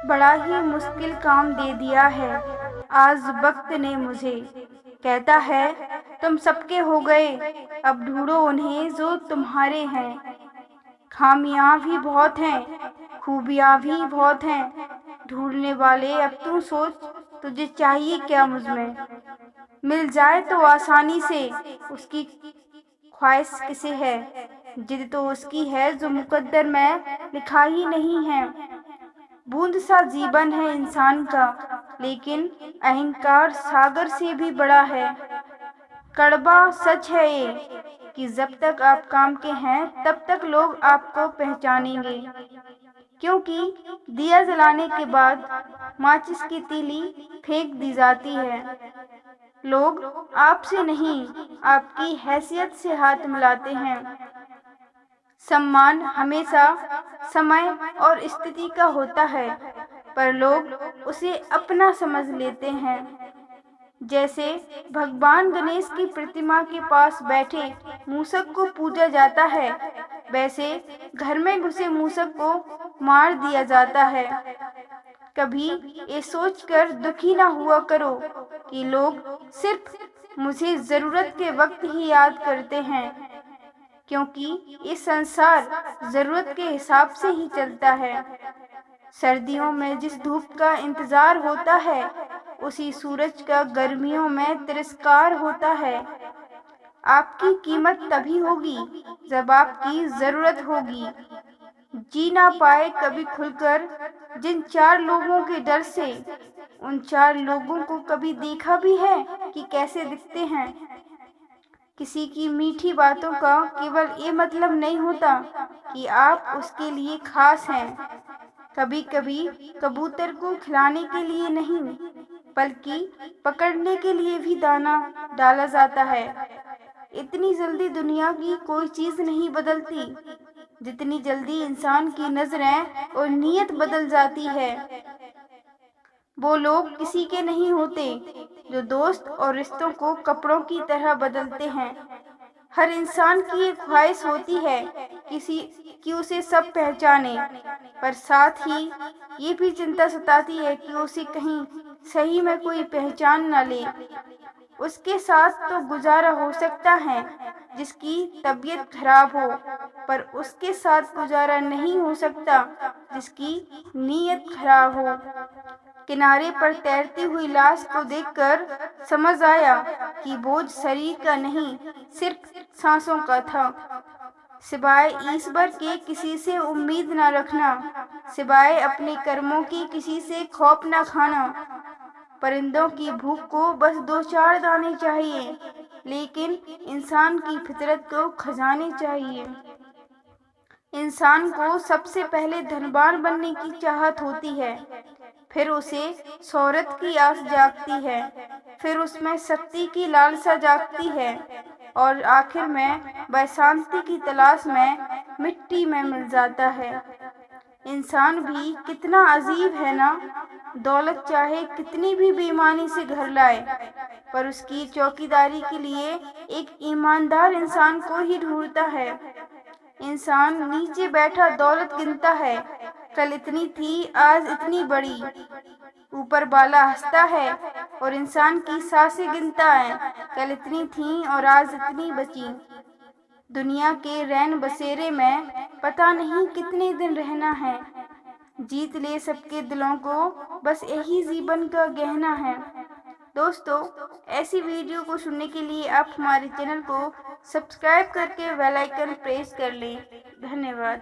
بڑا ہی مشکل کام دے دیا ہے آج وقت نے مجھے، کہتا ہے تم سب کے ہو گئے، اب ڈھونڈو انہیں جو تمہارے ہیں۔ خامیاں بھی بہت ہیں، خوبیاں بھی بہت ہیں، ڈھونڈنے والے اب تو سوچ تجھے چاہیے کیا مجھ میں۔ مل جائے تو آسانی سے اس کی خواہش کسے ہے، جد تو اس کی ہے جو مقدر میں لکھا ہی نہیں ہے۔ بوند سا جیون ہے انسان کا، لیکن اہنکار ساگر سے بھی بڑا ہے۔ کڑوا سچ ہے یہ کہ جب تک آپ کام کے ہیں تب تک لوگ آپ کو پہچانیں گے، کیونکہ دیا جلانے کے بعد ماچس کی تیلی پھینک دی جاتی ہے۔ لوگ آپ سے نہیں، آپ کی حیثیت سے ہاتھ ملاتے ہیں۔ سمان ہمیشہ سمے اور استھتی کا ہوتا ہے، پر لوگ اسے اپنا سمجھ لیتے ہیں۔ جیسے بھگوان گنیش کی پرتما کے پاس بیٹھے موشک کو پوجا جاتا ہے، ویسے گھر میں گھسے موشک کو مار دیا جاتا ہے۔ کبھی یہ سوچ کر دکھی نہ ہوا کرو کہ لوگ صرف مجھے ضرورت کے وقت ہی یاد کرتے ہیں، کیونکہ یہ سنسار ضرورت کے حساب سے ہی چلتا ہے۔ سردیوں میں جس دھوپ کا انتظار ہوتا ہے، اسی سورج کا گرمیوں میں ترسکار ہوتا ہے۔ آپ کی قیمت تبھی ہوگی جب آپ کی ضرورت ہوگی۔ جی نہ پائے کبھی کھل کر جن 4 لوگوں کے ڈر سے، ان 4 لوگوں کو کبھی دیکھا بھی ہے کہ کیسے دکھتے ہیں؟ کسی کی میٹھی باتوں کا کیول یہ مطلب نہیں ہوتا کہ آپ اس کے لیے خاص ہیں۔ کبھی کبھی کبوتر کو کھلانے کے لیے نہیں بلکہ پکڑنے کے لیے بھی دانا ڈالا جاتا ہے۔ اتنی جلدی دنیا کی کوئی چیز نہیں بدلتی جتنی جلدی انسان کی نظریں اور نیت بدل جاتی ہے۔ وہ لوگ کسی کے نہیں ہوتے جو دوست اور رشتوں کو کپڑوں کی طرح بدلتے ہیں۔ ہر انسان کی ایک خواہش ہوتی ہے کہ اسے سب پہچانے، پر ساتھ ہی یہ بھی چنتا ستاتی ہے کہ اسے کہیں صحیح میں کوئی پہچان نہ لے۔ اس کے ساتھ تو گزارا ہو سکتا ہے جس کی طبیعت خراب ہو، پر اس کے ساتھ گزارا نہیں ہو سکتا جس کی نیت خراب ہو۔ کنارے پر تیرتی ہوئی لاش کو دیکھ کر سمجھ آیا کہ بوجھ شریر کا نہیں، صرف سانسوں کا تھا۔ سوائے ایشور کے کسی سے امید نہ رکھنا، سوائے اپنے کرموں کی کسی سے خوف نہ کھانا۔ پرندوں کی بھوک کو بس 2-4 دانے چاہیے، لیکن انسان کی فطرت کو خزانے چاہیے۔ انسان کو سب سے پہلے دھنوان بننے کی چاہت ہوتی ہے، پھر اسے شہرت کی آس جاگتی ہے، پھر اس میں شکتی کی لالسا جاگتی ہے، اور آخر میں وہ شانتی کی تلاش میں مٹی میں مل جاتا ہے۔ انسان بھی کتنا عجیب ہے نا، دولت چاہے کتنی بھی بے ایمانی سے گھر لائے، پر اس کی چوکیداری کے لیے ایک ایماندار انسان کو ہی ڈھونڈتا ہے۔ انسان نیچے بیٹھا دولت گنتا ہے، کل اتنی تھی آج اتنی بڑی۔ اوپر والا ہنستا ہے اور انسان کی سانسیں گنتا ہے، کل اتنی تھیں اور آج اتنی بچی۔ دنیا کے رین بسیرے میں پتہ نہیں کتنے دن رہنا ہے، جیت لے سب کے دلوں کو بس یہی جیون کا گہنا ہے۔ دوستو، ایسی ویڈیو کو سننے کے لیے آپ ہمارے چینل کو سبسکرائب کر کے بیل آئیکن پریس کر لیں۔ دھنیہ واد۔